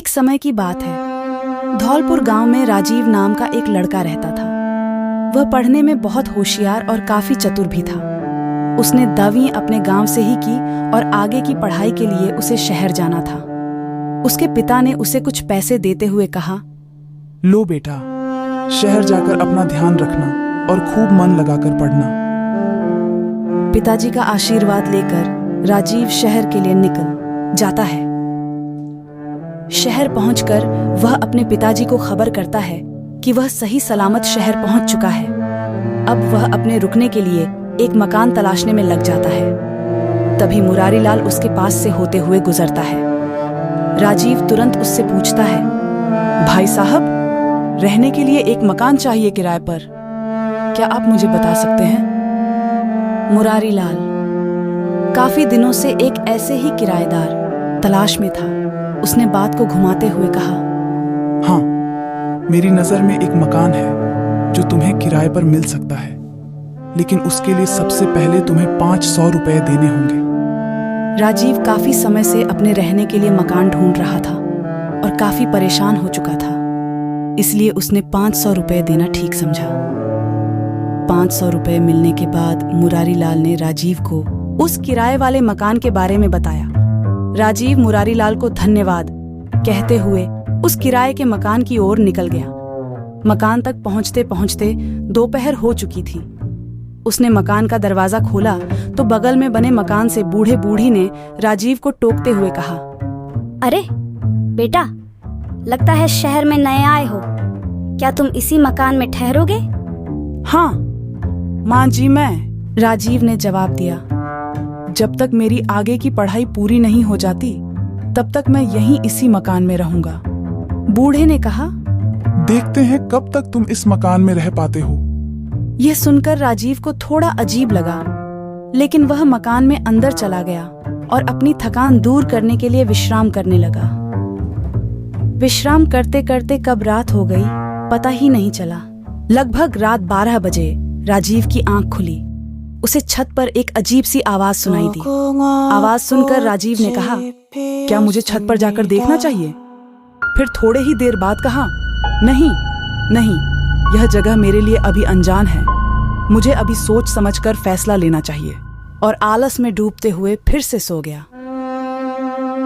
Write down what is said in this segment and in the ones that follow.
एक समय की बात है। धौलपुर गांव में राजीव नाम का एक लड़का रहता था। वह पढ़ने में बहुत होशियार और काफी चतुर भी था। उसने 10वीं अपने गांव से ही की और आगे की पढ़ाई के लिए उसे शहर जाना था। उसके पिता ने उसे कुछ पैसे देते हुए कहा, लो बेटा, शहर जाकर अपना ध्यान रखना और खूब मन लगाकर पढ़ना। पिताजी का आशीर्वाद लेकर राजीव शहर के लिए निकल जाता है। शहर पहुंचकर वह अपने पिताजी को खबर करता है कि वह सही सलामत शहर पहुंच चुका है। अब वह अपने रुकने के लिए एक मकान तलाशने में लग जाता है। तभी मुरारी लाल उसके पास से होते हुए गुजरता है। राजीव तुरंत उससे पूछता है, भाई साहब, रहने के लिए एक मकान चाहिए किराए पर, क्या आप मुझे बता सकते हैं? मुरारी लाल काफी दिनों से एक ऐसे ही किराएदार तलाश में था। उसने बात को घुमाते हुए कहा, हाँ, मेरी नजर में एक मकान है जो तुम्हें किराए पर मिल सकता है, लेकिन उसके लिए सबसे पहले तुम्हें 500 रुपए देने होंगे। राजीव काफी समय से अपने रहने के लिए मकान ढूंढ रहा था और काफी परेशान हो चुका था, इसलिए उसने 500 रुपए देना ठीक समझा। 500 रुपए मिलने के बाद मुरारी लाल ने राजीव को उस किराए वाले मकान के बारे में बताया। राजीव मुरारी लाल को धन्यवाद कहते हुए उस किराए के मकान की ओर निकल गया। मकान तक पहुंचते पहुंचते दोपहर हो चुकी थी। उसने मकान का दरवाजा खोला तो बगल में बने मकान से बूढ़े बूढ़ी ने राजीव को टोकते हुए कहा, अरे बेटा, लगता है शहर में नए आए हो। क्या तुम इसी मकान में ठहरोगे? हाँ माँ जी, मैं। राजीव ने जवाब दिया, जब तक मेरी आगे की पढ़ाई पूरी नहीं हो जाती तब तक मैं यहीं इसी मकान में रहूंगा। बूढ़े ने कहा, देखते हैं कब तक तुम इस मकान में रह पाते हो। यह सुनकर राजीव को थोड़ा अजीब लगा, लेकिन वह मकान में अंदर चला गया और अपनी थकान दूर करने के लिए विश्राम करने लगा। विश्राम करते करते कब रात हो गई पता ही नहीं चला। लगभग रात 12 बजे राजीव की आंख खुली। उसे छत पर एक अजीब सी आवाज सुनाई दी। आवाज सुनकर राजीव ने कहा, क्या मुझे छत पर जाकर देखना चाहिए? फिर थोड़े ही देर बाद कहा, नहीं नहीं, यह जगह मेरे लिए अभी अनजान है। मुझे अभी सोच समझकर फैसला लेना चाहिए। और आलस में डूबते हुए फिर से सो गया।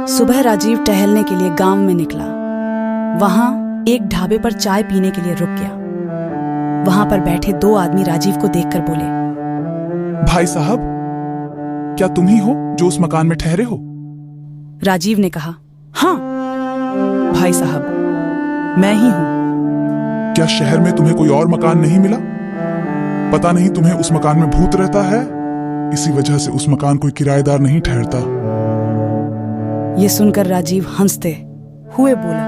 सुबह राजीव टहलने के लिए गांव में निकला। वहां एक ढाबे पर चाय पीने के लिए रुक गया। वहां पर बैठे 2 आदमी राजीव को देखकर बोले, भाई साहब, क्या तुम ही हो जो उस मकान में ठहरे हो? राजीव ने कहा, हाँ भाई साहब, मैं ही हूं। क्या शहर में तुम्हें कोई और मकान नहीं मिला? पता नहीं तुम्हें उस मकान में भूत रहता है, इसी वजह से उस मकान कोई किराएदार नहीं ठहरता। ये सुनकर राजीव हंसते हुए बोला,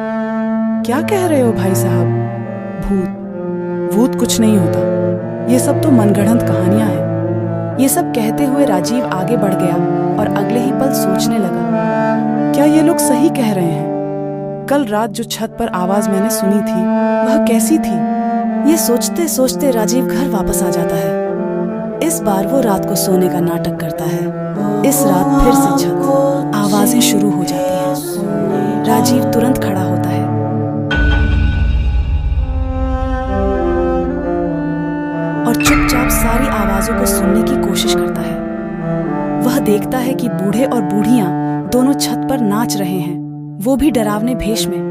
क्या कह रहे हो भाई साहब? भूत कुछ नहीं होता, ये सब तो मनगढ़ंत कहानियां हैं। ये सब कहते हुए राजीव आगे बढ़ गया और अगले ही पल सोचने लगा, क्या ये लोग सही कह रहे हैं? कल रात जो छत पर आवाज मैंने सुनी थी वह कैसी थी? ये सोचते सोचते राजीव घर वापस आ जाता है। इस बार वो रात को सोने का नाटक करता है। इस रात फिर से छत आवाजें शुरू हो जाती हैं। राजीव तुरंत खड़ा होता है और चुपचाप सारी आवाजों को सुनने की कोशिश करता है। वह देखता है कि बूढ़े और बूढ़ियां दोनों छत पर नाच रहे हैं, वो भी डरावने भेष में।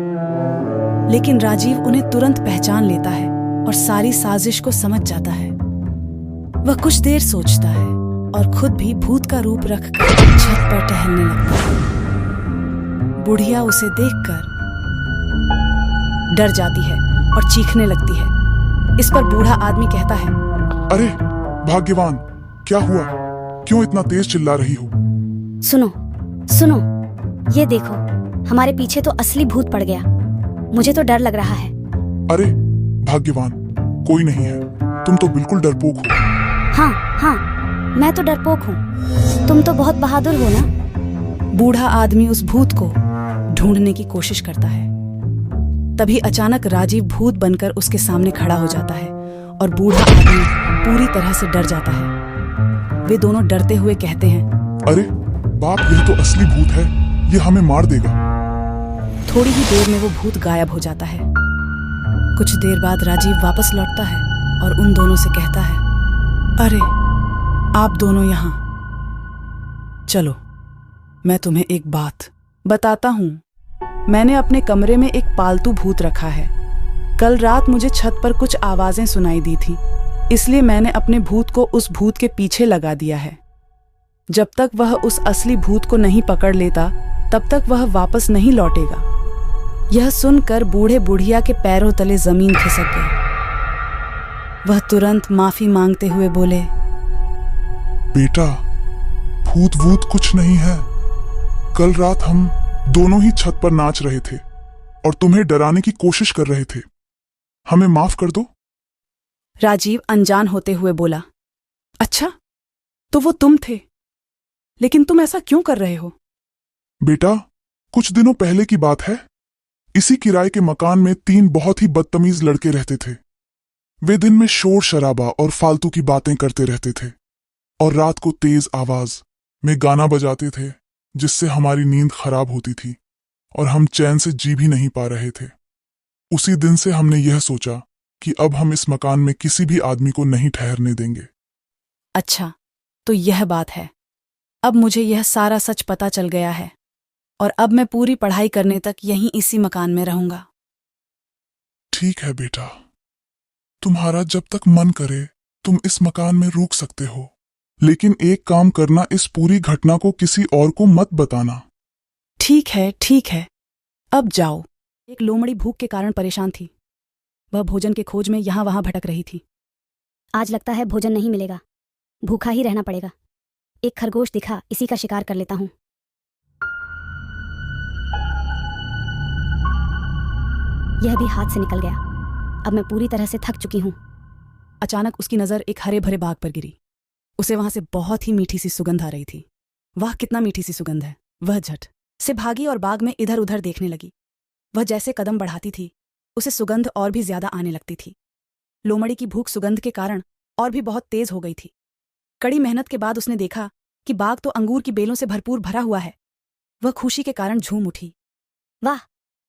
लेकिन राजीव उन्हें तुरंत पहचान लेता है और सारी साजिश को समझ जाता है। वह कुछ देर सोचता है और खुद भी भूत का रूप रखकर छत पर टहलने लगता है। बुढ़िया उसे देखकर डर जाती है और चीखने लगती है। इस पर बूढ़ा आदमी कहता है, अरे भाग्यवान, क्या हुआ? क्यों इतना तेज चिल्ला रही हो? सुनो सुनो, ये देखो, हमारे पीछे तो असली भूत पड़ गया। मुझे तो डर लग रहा है। अरे भाग्यवान, कोई नहीं है, तुम तो बिल्कुल डरपोक हो। हाँ, मैं तो डरपोक हूँ, तुम तो बहुत बहादुर हो ना। बूढ़ा आदमी उस भूत को ढूंढने की कोशिश करता है। तभी अचानक राजीव भूत बनकर उसके सामने खड़ा हो जाता है और बूढ़ा आदमी पूरी तरह से डर जाता है। वे दोनों डरते हुए कहते हैं, अरे बाप, यह तो असली भूत है, ये हमें मार देगा। थोड़ी ही देर में वो भूत गायब हो जाता है। कुछ देर बाद राजीव वापस लौटता है और उन दोनों से कहता है, अरे आप दोनों यहाँ, चलो मैं तुम्हें एक बात बताता हूँ। मैंने अपने कमरे में एक पालतू भूत रखा है। कल रात मुझे छत पर कुछ आवाजें सुनाई दी थी, इसलिए मैंने अपने भूत को उस भूत के पीछे लगा दिया है। जब तक वह उस असली भूत को नहीं पकड़ लेता तब तक वह वापस नहीं लौटेगा। यह सुनकर बूढ़े बुढ़िया के पैरों तले जमीन खिसक गई। वह तुरंत माफी मांगते हुए बोले, बेटा, भूत वूत कुछ नहीं है। कल रात हम दोनों ही छत पर नाच रहे थे और तुम्हें डराने की कोशिश कर रहे थे। हमें माफ कर दो। राजीव अनजान होते हुए बोला, अच्छा तो वो तुम थे, लेकिन तुम ऐसा क्यों कर रहे हो? बेटा, कुछ दिनों पहले की बात है। इसी किराए के मकान में 3 बहुत ही बदतमीज लड़के रहते थे। वे दिन में शोर शराबा और फालतू की बातें करते रहते थे और रात को तेज आवाज में गाना बजाते थे, जिससे हमारी नींद खराब होती थी और हम चैन से जी भी नहीं पा रहे थे। उसी दिन से हमने यह सोचा कि अब हम इस मकान में किसी भी आदमी को नहीं ठहरने देंगे। अच्छा, तो यह बात है। अब मुझे यह सारा सच पता चल गया है और अब मैं पूरी पढ़ाई करने तक यहीं इसी मकान में रहूंगा। ठीक है बेटा, तुम्हारा जब तक मन करे तुम इस मकान में रुक सकते हो, लेकिन एक काम करना, इस पूरी घटना को किसी और को मत बताना। ठीक है, ठीक है, अब जाओ। एक लोमड़ी भूख के कारण परेशान थी। वह भोजन के खोज में यहाँ वहां भटक रही थी। आज लगता है भोजन नहीं मिलेगा, भूखा ही रहना पड़ेगा। एक खरगोश दिखा, इसी का शिकार कर लेता हूँ। यह भी हाथ से निकल गया। अब मैं पूरी तरह से थक चुकी हूँ। अचानक उसकी नजर एक हरे भरे बाग पर गिरी। उसे वहां से बहुत ही मीठी सी सुगंध आ रही थी। वाह, कितना मीठी सी सुगंध है। वह झट से भागी और बाग में इधर उधर देखने लगी। वह जैसे कदम बढ़ाती थी, उसे सुगंध और भी ज्यादा आने लगती थी। लोमड़ी की भूख सुगंध के कारण और भी बहुत तेज हो गई थी। कड़ी मेहनत के बाद उसने देखा कि बाग तो अंगूर की बेलों से भरपूर भरा हुआ है। वह खुशी के कारण झूम उठी। वाह,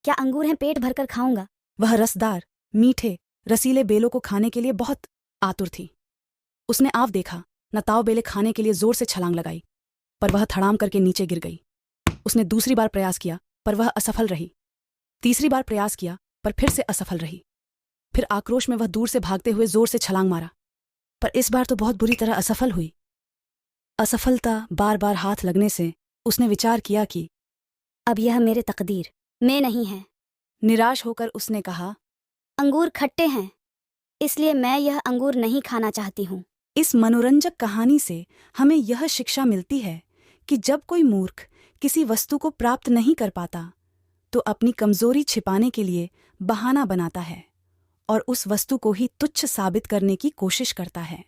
क्या अंगूर हैं, पेट भरकर खाऊंगा। वह रसदार, मीठे, रसीले बेलों को खाने के लिए बहुत आतुर थी। उसने आव देखा, नताव बेले खाने के लिए जोर से छलांग लगाई, पर वह धड़ाम करके नीचे गिर गई। उसने दूसरी बार प्रयास किया, पर वह असफल रही। तीसरी बार प्रयास किया, पर फिर से असफल रही। फिर आक्रोश में वह दूर से भागते हुए जोर से छलांग मारा, पर इस बार तो बहुत बुरी तरह असफल हुई। असफलता बार बार हाथ लगने से उसने विचार किया कि अब यह मेरे तकदीर में नहीं है। निराश होकर उसने कहा, अंगूर खट्टे हैं, इसलिए मैं यह अंगूर नहीं खाना चाहती हूँ। इस मनोरंजक कहानी से हमें यह शिक्षा मिलती है कि जब कोई मूर्ख किसी वस्तु को प्राप्त नहीं कर पाता तो अपनी कमजोरी छिपाने के लिए बहाना बनाता है और उस वस्तु को ही तुच्छ साबित करने की कोशिश करता है।